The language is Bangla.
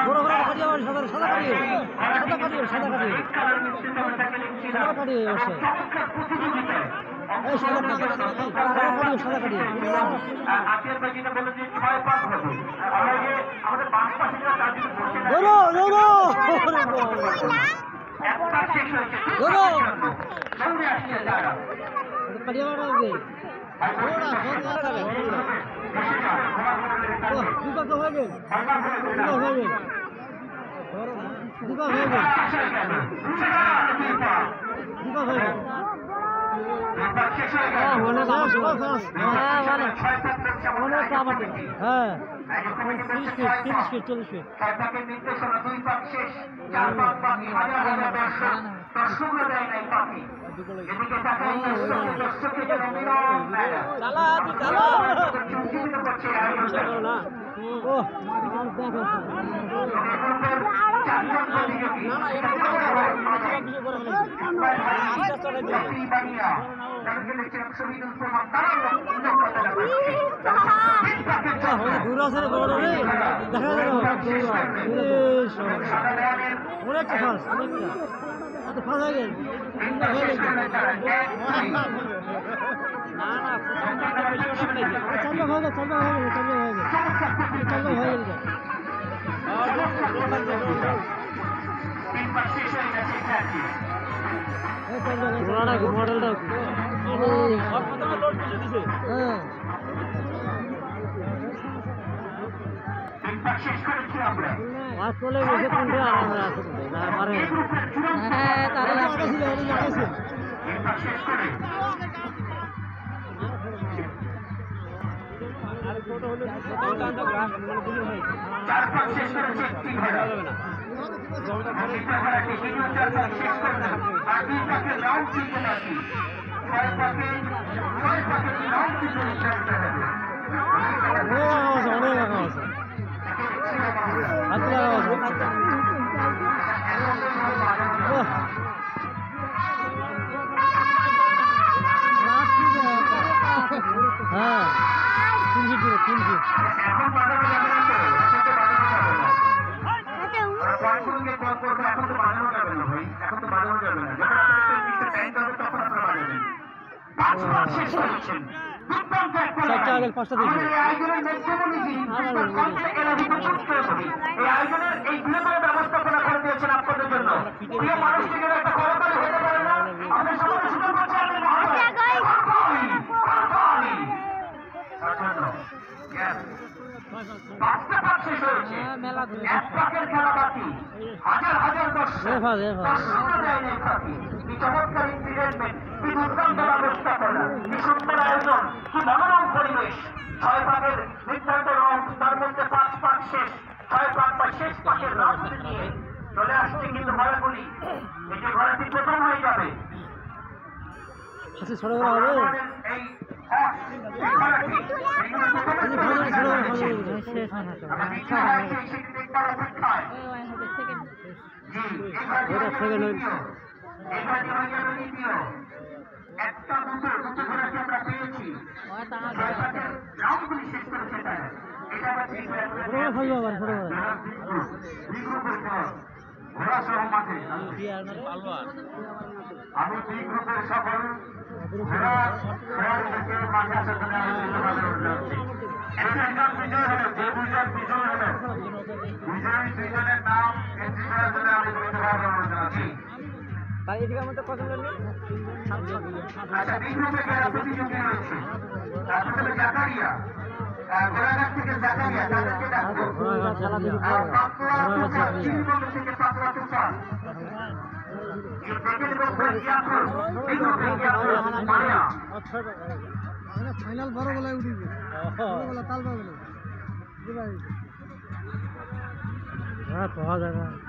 বড় বড় কাটিয়ে সাদা সাদা কাটিয়ে সাদা কাটিয়ে সাদা কাটিয়ে সাদা কাটিয়ে অবশ্যই এই সাদা কাটিয়ে সাদা কাটিয়ে ধরো ধরো কাটিয়ে বাড়াবে দীপক তো হয়ে গেল দীপক হয়ে গেল দীপক হয়ে গেল হ্যাঁ 30 ফিট 40 ফিট দূর আছে দেখা অনেকটা ফাঁস অনেকটা এত ফাঁস হয়ে গেল মডেলটা চলে গেছে কোনটা আমরা হ্যাঁ তারা লাগাইছিল লাগাইছিল হ্যাঁ 3 ফিট 3 ফিট পাঁচটা দিয়েছে ব্যবস্থাপনা করে দিয়েছেন আপনাদের জন্য পরিবেশ 6 ভাগের নির্ধারিত রাউন্ড তার মধ্যে 5 ভাগ শেষ 6 ভাগ বা শেষ ভাগের রাউন্ড নিয়ে চলে আসছে কিন্তু ঘোড়াগুলি এই যে ঘোড়াটি প্রথম হয়ে যাবে একটা দুটো ঘোড়াকে আমরা পেয়েছি রাউন্ডগুলি শেষ করেছে তারা ঘোড়া সহ মাঠে আমি দুই গ্রুপের সকল ঘোড়া থেকে মাঠে আসার জন্য বিজয় হলো যে দুইজন বিজয় হলো দুইজনের নাম এন্ট্রি করার জন্য আমি বলতে পারবো আছি আচ্ছা দুই গ্রুপে যারা প্রতিযোগী রয়েছে তাদের হলো জাকারিয়া ঘোড়াঘাট থেকে জাকারিয়া তাদেরকে ডাকবো থেকে পাতলা তুফান ফাইনাল বড় বেলায় উঠিবে তাল পাবে হ্যাঁ পাওয়া যাবে আমরা